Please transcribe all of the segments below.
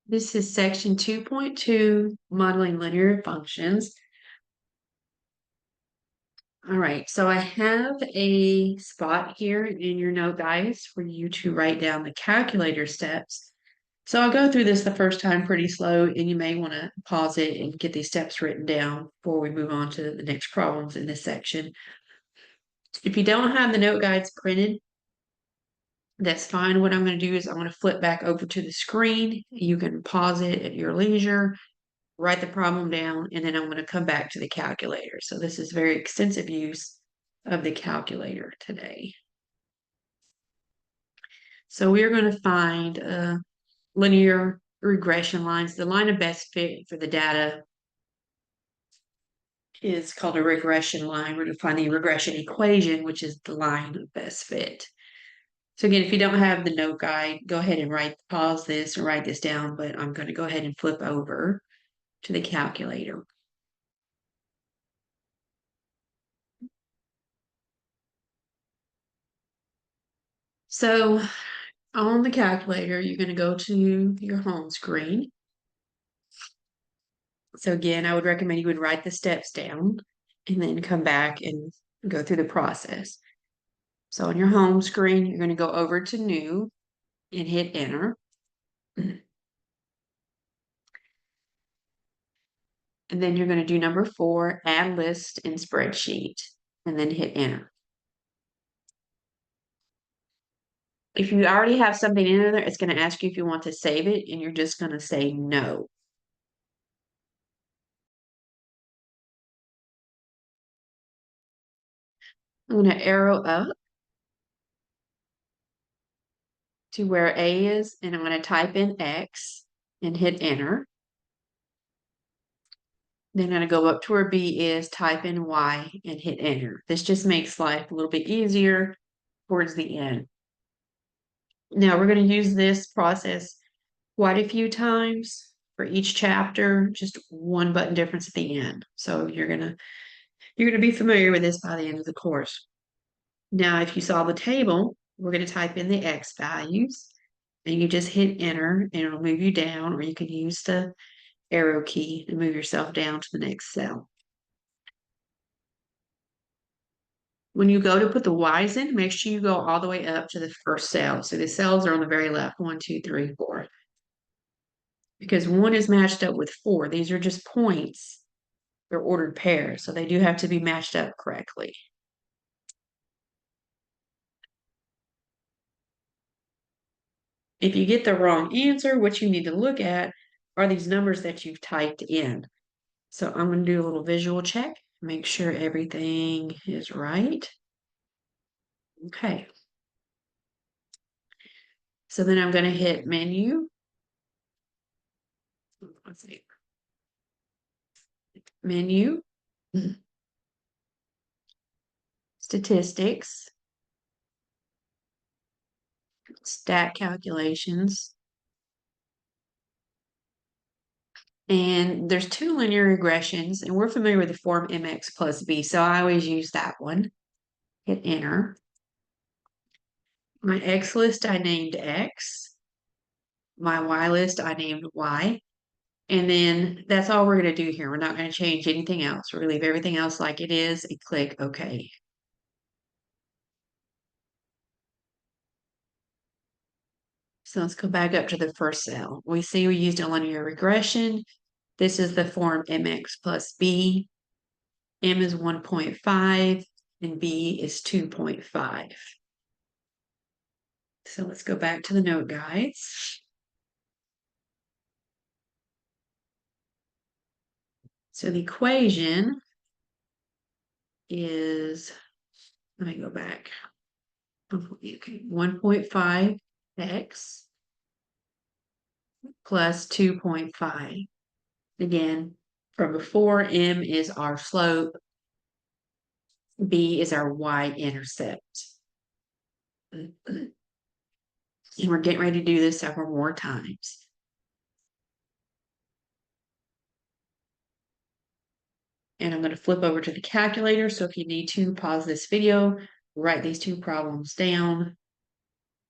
This is section 2.2, modeling linear functions. All right, so I have a spot here in your note, guys, for you to write down the calculator steps. So I'll go through this the first time pretty slow, and you may want to pause it and get these steps written down before we move on to the next problems in this section. If you don't have the note guides printed, that's fine. What I'm going to do is I'm going to flip back over to the screen. You can pause it at your leisure, write the problem down, and then I'm going to come back to the calculator. So this is very extensive use of the calculator today. So we are going to find linear regression lines. The line of best fit for the data is called a regression line. We're going to find the regression equation, which is the line of best fit. So again, if you don't have the note guide, go ahead and pause this or write this down, but I'm going to go ahead and flip over to the calculator. So on the calculator, you're going to go to your home screen. So again, I would recommend you would write the steps down and then come back and go through the process. So on your home screen, you're going to go over to New and hit Enter. And then you're going to do number 4, Add List in Spreadsheet, and then hit Enter. If you already have something in there, it's going to ask you if you want to save it, and you're just going to say no. I'm going to arrow up to where A is, and I'm going to type in X and hit Enter. Then I'm going to go up to where B is, type in Y, and hit Enter. This just makes life a little bit easier towards the end. Now we're going to use this process quite a few times for each chapter, just one button difference at the end. So you're gonna be familiar with this by the end of the course. Now, if you saw the table, we're going to type in the X values, and you just hit Enter, and it'll move you down, or you can use the arrow key to move yourself down to the next cell. When you go to put the Y's in, make sure you go all the way up to the first cell. So the cells are on the very left, 1, 2, 3, 4. Because 1 is matched up with 4. These are just points. They're ordered pairs, so they do have to be matched up correctly. If you get the wrong answer, what you need to look at are these numbers that you've typed in. So I'm going to do a little visual check, make sure everything is right. Okay. So then I'm going to hit Menu. Let's see. Menu. Statistics. Stat calculations. And there's 2 linear regressions, and we're familiar with the form mx plus b, so I always use that one. Hit Enter. My X list, I named X. My Y list, I named Y. And then that's all we're going to do here. We're not going to change anything else. We're going to leave everything else like it is and click OK. So let's go back up to the first cell. We see we used a linear regression. This is the form mx plus b. M is 1.5 and b is 2.5. So let's go back to the note guides. So the equation is, let me go back. Okay, 1.5x plus 2.5. Again, from before, M is our slope, B is our y-intercept. And we're getting ready to do this several more times. And I'm going to flip over to the calculator. So if you need to pause this video, write these 2 problems down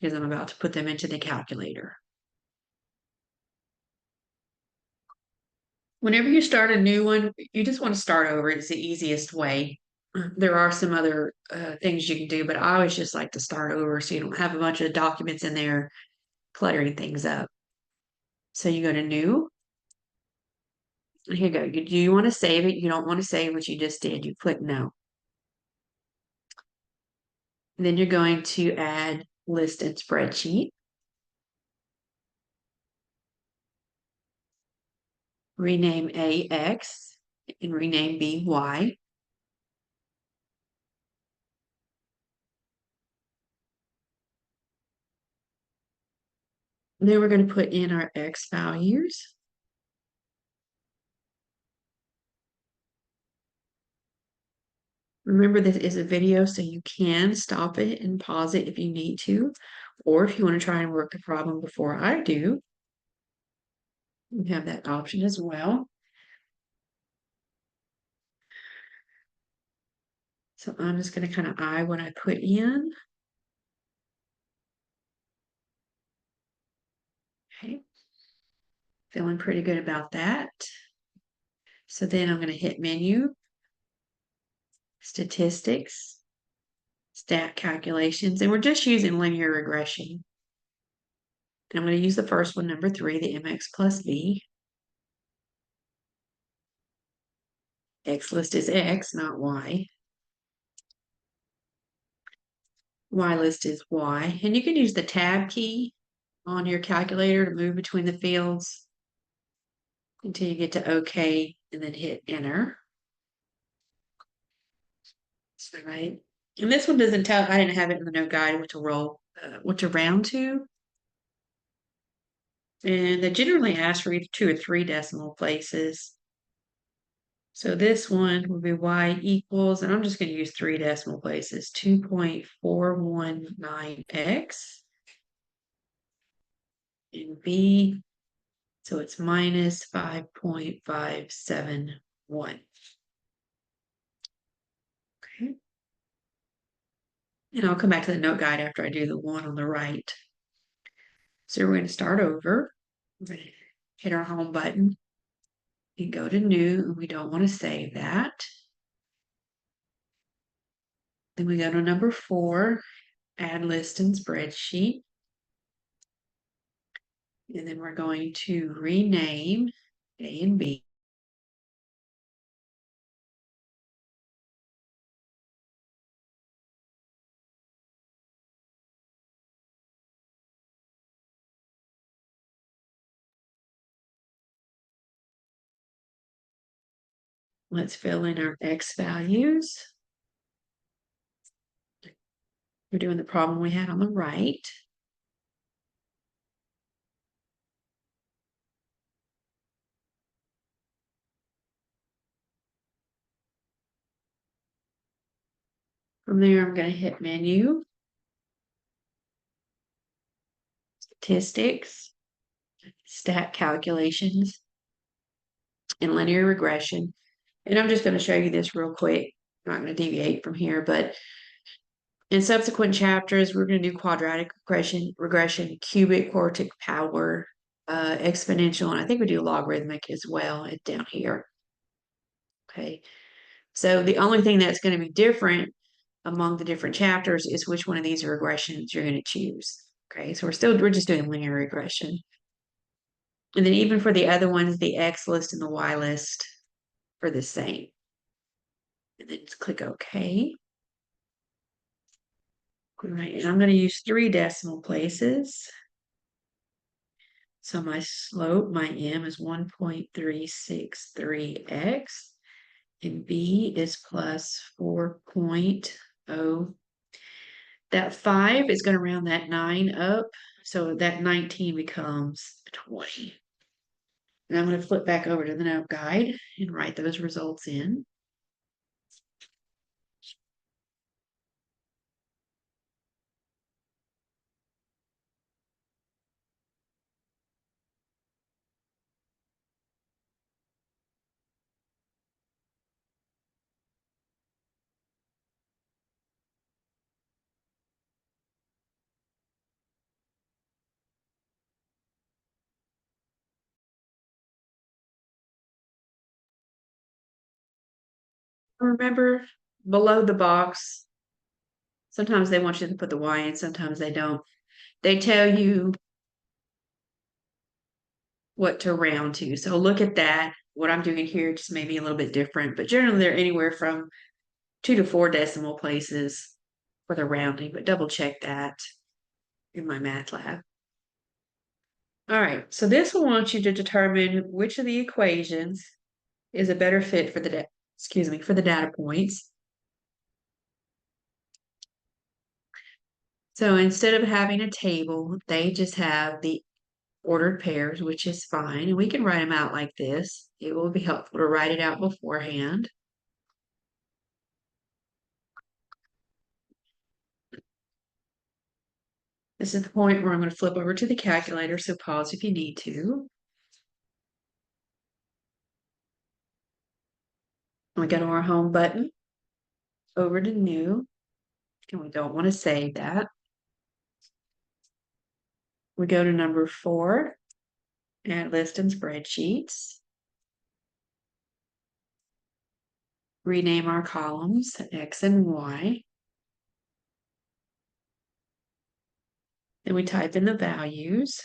because I'm about to put them into the calculator. Whenever you start a new one, you just want to start over. It's the easiest way. There are some other things you can do, but I always just like to start over so you don't have a bunch of documents in there cluttering things up. So you go to new. Here you go. Do you want to save it? You don't want to save what you just did. You click no. And then you're going to add list and spreadsheet. Rename A X and rename B Y. And then we're going to put in our X values. Remember, this is a video, so you can stop it and pause it if you need to, or if you want to try and work the problem before I do, you have that option as well. So I'm just going to kind of eye what I put in. Okay, feeling pretty good about that. So then I'm going to hit menu, statistics, stat calculations, and we're just using linear regression. I'm going to use the first one, number 3, the mx plus b. X list is X, not Y. Y list is Y. And you can use the tab key on your calculator to move between the fields until you get to OK and then hit enter. All right. And this one doesn't tell, I didn't have it in the note guide what to roll, what to round to. And they generally ask for either 2 or 3 decimal places. So this one will be y equals, and I'm just going to use 3 decimal places, 2.419x. And b, so it's minus 5.571. Okay. And I'll come back to the note guide after I do the one on the right. So we're going to start over. We're going to hit our home button and go to new, and we don't want to save that. Then we go to number 4, add list and spreadsheet. And then we're going to rename A and B. Let's fill in our X values. We're doing the problem we had on the right. From there, I'm going to hit menu, statistics, stat calculations, and linear regression. And I'm just going to show you this real quick. I'm not going to deviate from here, but in subsequent chapters, we're going to do quadratic regression, cubic quartic power, exponential, and I think we do logarithmic as well down here. Okay, so the only thing that's going to be different among the different chapters is which one of these regressions you're going to choose. Okay, so we're just doing linear regression. And then even for the other ones, the X list and the Y list are the same. And then just click OK. All right, and I'm going to use 3 decimal places. So my slope, my M is 1.363x, and B is plus 4.0. That 5 is going to round that 9 up, so that 19 becomes 20. And I'm going to flip back over to the note guide and write those results in. Remember, below the box, sometimes they want you to put the Y in, sometimes they don't. They tell you what to round to. So look at that. What I'm doing here just may be a little bit different, but generally they're anywhere from 2 to 4 decimal places for the rounding, but double check that in MyMathLab. All right, so this will want you to determine which of the equations is a better fit for the for the data points. So instead of having a table, they just have the ordered pairs, which is fine. And we can write them out like this. It will be helpful to write it out beforehand. This is the point where I'm going to flip over to the calculator, so pause if you need to. We go to our home button, over to new, and we don't want to save that. We go to number 4, add list and spreadsheets. Rename our columns X and Y. Then we type in the values.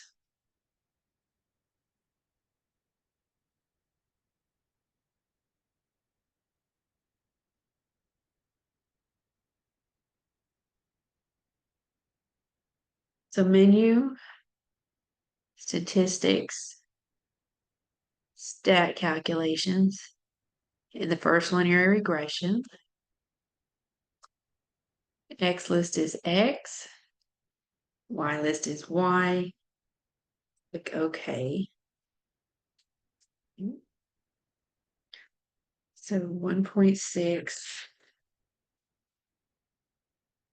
So menu, statistics, stat calculations, in the first linear regression. X list is X, Y list is Y. Click OK. So 1.6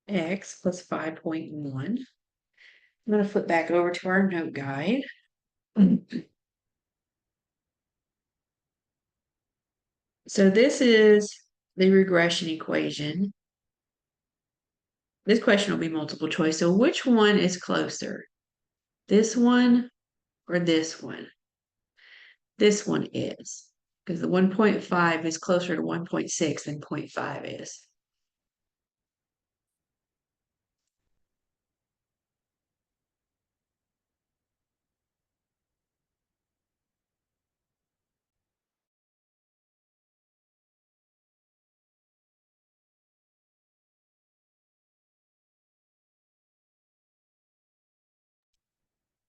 X plus 5.1. I'm going to flip back over to our note guide. So this is the regression equation. This question will be multiple choice. So which one is closer? This one or this one? This one is, because the 1.5 is closer to 1.6 than 0.5 is.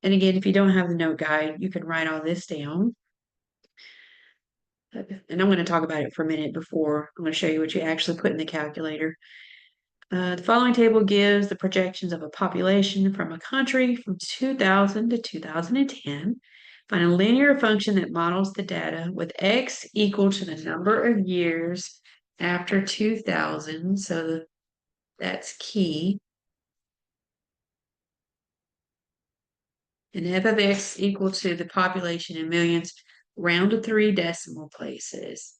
And again, if you don't have the note guide, you can write all this down. And I'm going to talk about it for a minute before I'm going to show you what you actually put in the calculator. The following table gives the projections of a population from a country from 2000 to 2010. Find a linear function that models the data with x equal to the number of years after 2000. So that's key. And f of x equal to the population in millions, round to 3 decimal places.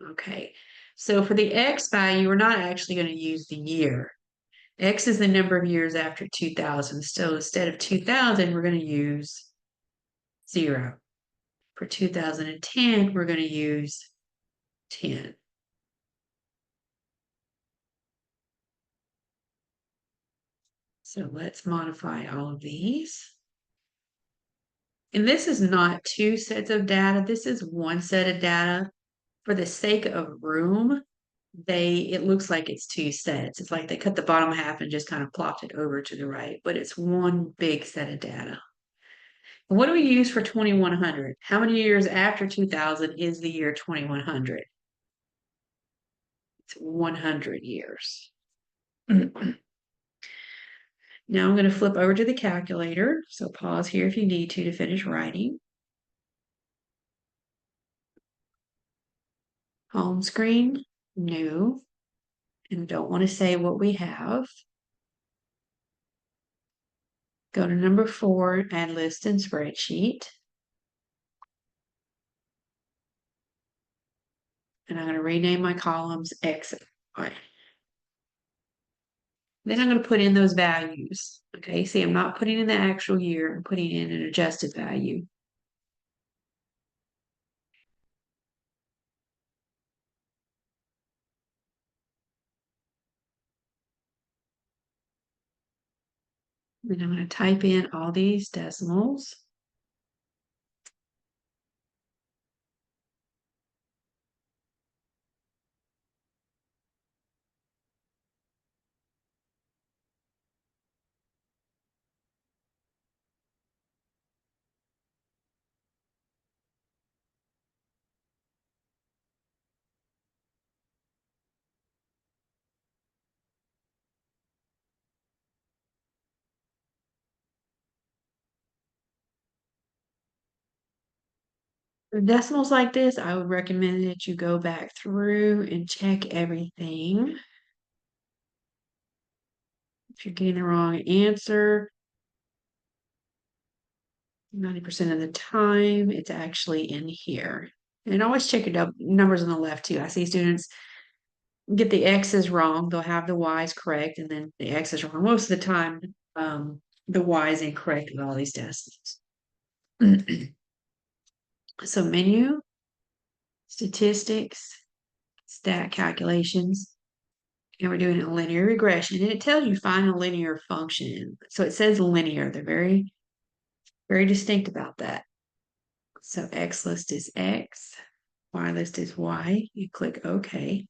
Okay, so for the x value, we're not actually going to use the year. X is the number of years after 2000. So instead of 2000, we're going to use 0. For 2010, we're going to use 10. So let's modify all of these. And this is not 2 sets of data. This is 1 set of data. For the sake of room, it looks like it's 2 sets. It's like they cut the bottom half and just kind of plopped it over to the right, but it's one big set of data. What do we use for 2100? How many years after 2000 is the year 2100? It's 100 years. Now I'm going to flip over to the calculator. So pause here if you need to finish writing. Home screen, new. And don't want to say what we have. Go to number 4, add list and spreadsheet. And I'm going to rename my columns X and Y. Then I'm going to put in those values. Okay, see, I'm not putting in the actual year, I'm putting in an adjusted value. And I'm going to type in all these decimals. For decimals like this, I would recommend that you go back through and check everything. If you're getting the wrong answer, 90% of the time, it's actually in here. And always check your numbers on the left too. I see students get the X's wrong. They'll have the Y's correct, and then the X is wrong. Most of the time, the Y is incorrect with all these decimals. So menu, statistics, stat calculations, and we're doing a linear regression. And it tells you find a linear function. So it says linear. They're very, very distinct about that. So X list is X, Y list is Y. You click OK.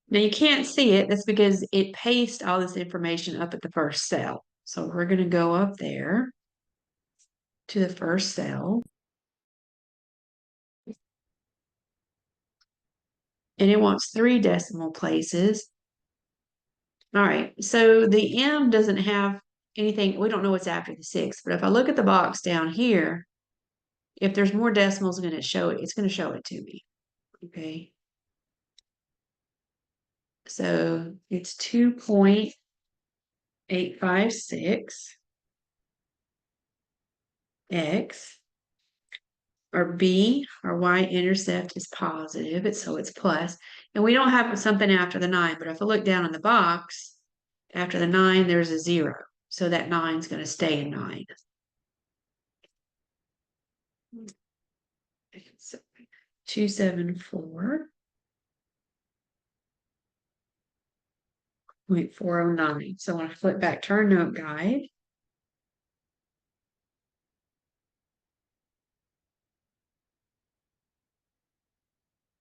Now you can't see it. That's because it pastes all this information up at the first cell. So we're going to go up there to the first cell. And it wants 3 decimal places. All right, so the M doesn't have anything. We don't know what's after the 6, but if I look at the box down here, if there's more decimals, it's going to show it. It's going to show it to me. Okay. So it's 2.856 X. Our B, our y-intercept is positive, so it's plus. And we don't have something after the 9, but if I look down in the box, after the 9, there's a 0. So that 9 is going to stay in 9. So 274.409. So when I flip back to our note guide,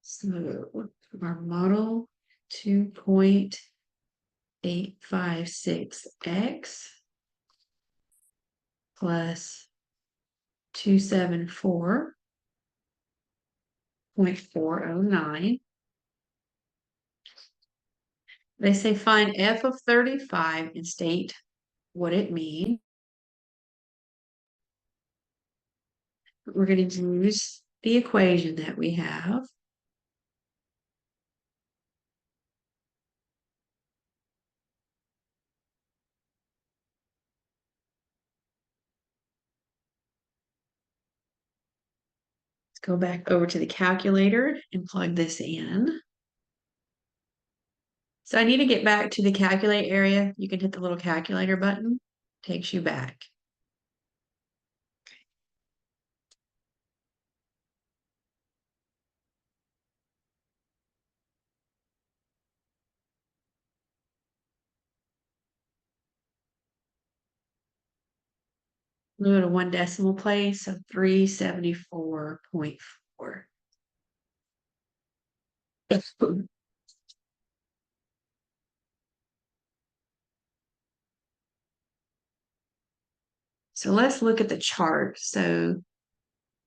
so our model 2.856x plus 274.409. They say find f of 35 and state what it means. We're going to use the equation that we have. Let's go back over to the calculator and plug this in. So I need to get back to the calculate area. You can hit the little calculator button. Takes you back. Go to 1 decimal place, so 374.4. So let's look at the chart. So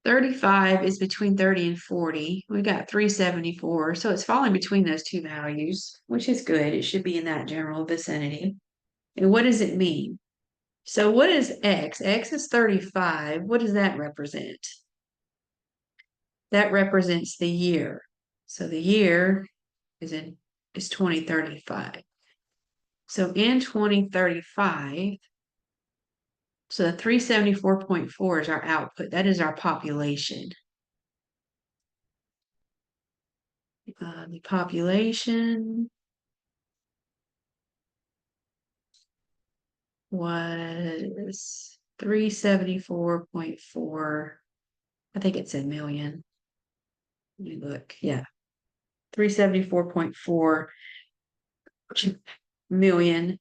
35 is between 30 and 40. We got 374. So it's falling between those two values, which is good. It should be in that general vicinity. And what does it mean? So what is X? X is 35. What does that represent? That represents the year. So the year is 2035. So in 2035, so the 374.4 is our output. That is our population. The population was 374.4. I think it said million. Let me look. Yeah. 374.4 million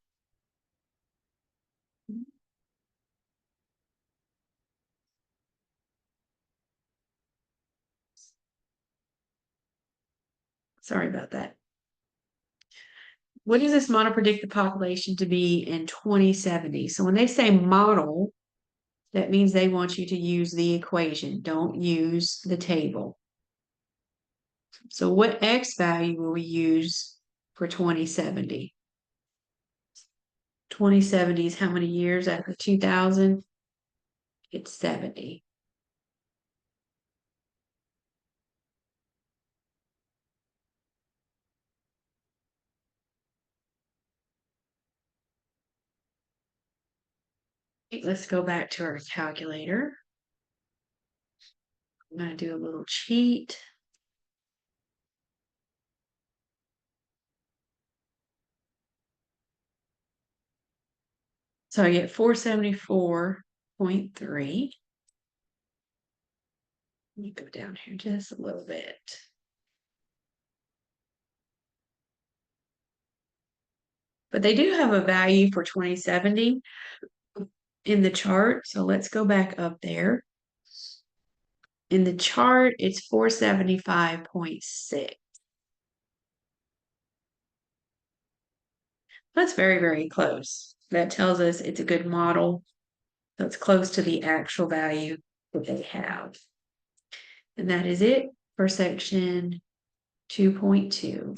Sorry about that. What does this model predict the population to be in 2070? So when they say model, that means they want you to use the equation. Don't use the table. So what X value will we use for 2070? 2070 is how many years after 2000? It's 70. Let's go back to our calculator. I'm going to do a little cheat. So I get 474.3. Let me go down here just a little bit. But they do have a value for 2070 in the chart. So let's go back up there. In the chart, it's 475.6. That's very, very close. That tells us it's a good model. So it's close to the actual value that they have. And that is it for section 2.2.